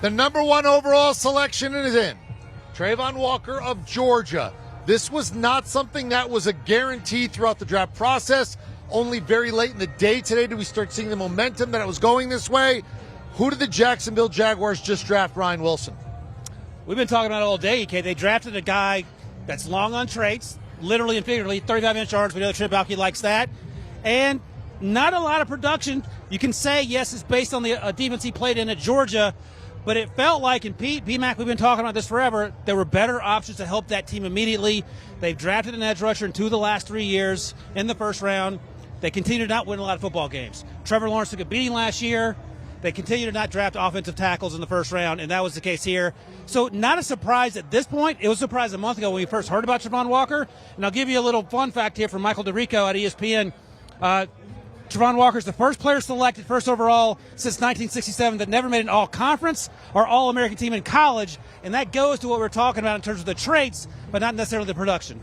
The number 1 overall selection is in. Travon Walker of Georgia. This was not something that was a guarantee throughout the draft process. Only very late in the day today did we start seeing the momentum that it was going this way. Who did the Jacksonville Jaguars just draft, Ryan Wilson? We've been talking about it all day, EK. They drafted a guy that's long on traits, literally and figuratively, 35-inch arms. We know Trent Baalke likes that. And not a lot of production. You can say, yes, it's based on the defense he played in at Georgia, but it felt like, and P-Mac, we've been talking about this forever, there were better options to help that team immediately. They've drafted an edge rusher in 2 of the last 3 years in the first round. They continue to not win a lot of football games. Trevor Lawrence took a beating last year. They continue to not draft offensive tackles in the first round, and that was the case here. So not a surprise at this point. It was a surprise a month ago when we first heard about Travon Walker. And I'll give you a little fun fact here from Michael DeRico at ESPN. Travon Walker is the first player selected first overall since 1967 that never made an all-conference or all-American team in college, and that goes to what we're talking about in terms of the traits, but not necessarily the production.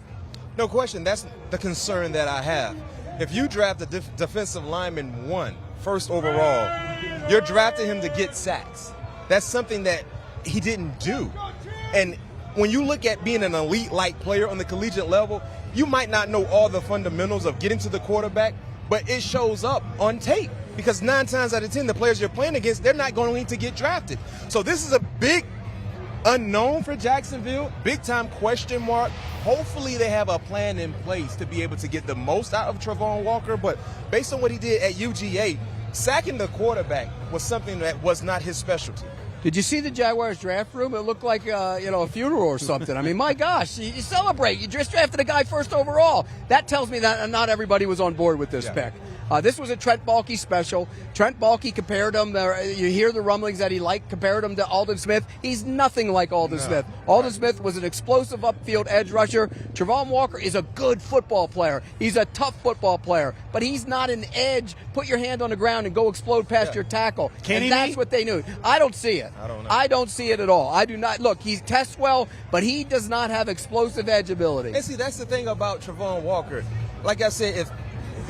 No question. That's the concern that I have. If you draft a defensive lineman 1 first overall, you're drafting him to get sacks. That's something that he didn't do. And when you look at being an elite-like player on the collegiate level, you might not know all the fundamentals of getting to the quarterback, but it shows up on tape because 9 times out of 10, the players you're playing against, they're not going to get drafted. So this is a big unknown for Jacksonville, big-time question mark. Hopefully they have a plan in place to be able to get the most out of Travon Walker, but based on what he did at UGA, sacking the quarterback was something that was not his specialty. Did you see the Jaguars draft room? It looked like a funeral or something. I mean, my gosh, you celebrate. You just drafted a guy first overall. That tells me that not everybody was on board with this pick. This was a Trent Baalke special. Trent Baalke compared him. You hear the rumblings that he compared him to Aldon Smith. He's nothing like Aldon Smith. Aldon Smith was an explosive upfield edge rusher. Travon Walker is a good football player. He's a tough football player, but he's not an edge. Put your hand on the ground and go explode past your tackle. And that's what they knew. I don't see it. I don't see it at all. I do not. Look, he tests well, but he does not have explosive edge ability. And see, that's the thing about Travon Walker. Like I said, if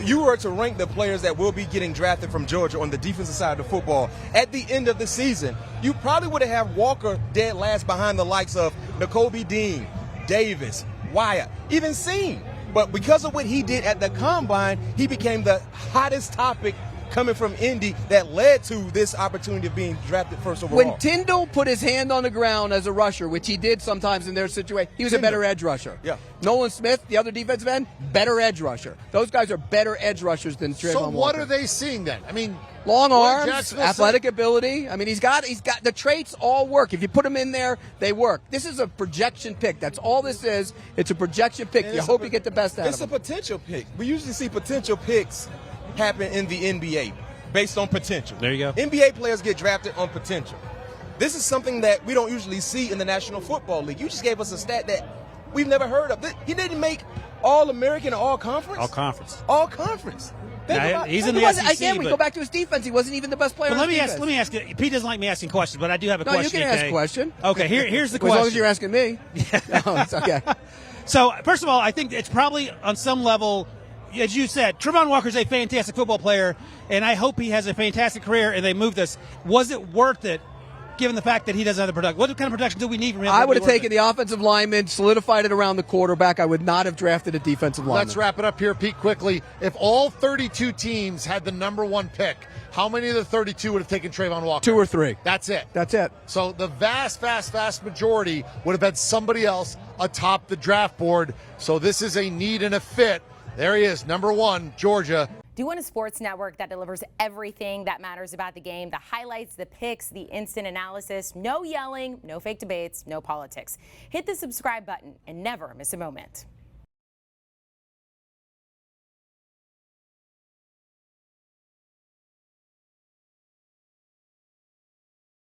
you were to rank the players that will be getting drafted from Georgia on the defensive side of football at the end of the season, you probably would have Walker dead last behind the likes of Nakobe Dean, Davis, Wyatt, even Seam. But because of what he did at the Combine, he became the hottest topic coming from Indy that led to this opportunity of being drafted first overall. When Tyndall put his hand on the ground as a rusher, which he did sometimes in their situation, he was a better edge rusher. Yeah. Nolan Smith, the other defensive end, better edge rusher. Those guys are better edge rushers than Travon Walker. So what are they seeing then? I mean, long arms, athletic ability. I mean, he's got the traits all work. If you put them in there, they work. This is a projection pick. That's all this is. It's a projection pick. You hope you get the best out of it. It's a potential pick. We usually see potential picks happen in the NBA based on potential. There you go. NBA players get drafted on potential. This is something that we don't usually see in the National Football League. You just gave us a stat that we've never heard of. He didn't make All-American or All-Conference? All-Conference. All-Conference. He's in the SEC. Again, we go back to his defense. He wasn't even the best player on his defense. Let me ask you. Pete doesn't like me asking questions, but I do have a question. No, you can ask a question. Okay, here's the question. As long as you're asking me. No, it's okay. So, first of all, I think it's probably on some level, as you said, Travon Walker's a fantastic football player, and I hope he has a fantastic career and they move this. Was it worth it, given the fact that he doesn't have the production? What kind of production do we need from him? I would have taken the offensive lineman, solidified it around the quarterback. I would not have drafted a defensive lineman. Let's wrap it up here, Pete, quickly. If all 32 teams had the number 1 pick, how many of the 32 would have taken Travon Walker? 2 or 3. That's it. That's it. So the vast majority would have had somebody else atop the draft board. So this is a need and a fit. There he is, number 1, Georgia. Do you want a sports network that delivers everything that matters about the game? The highlights, the picks, the instant analysis, no yelling, no fake debates, no politics. Hit the subscribe button and never miss a moment.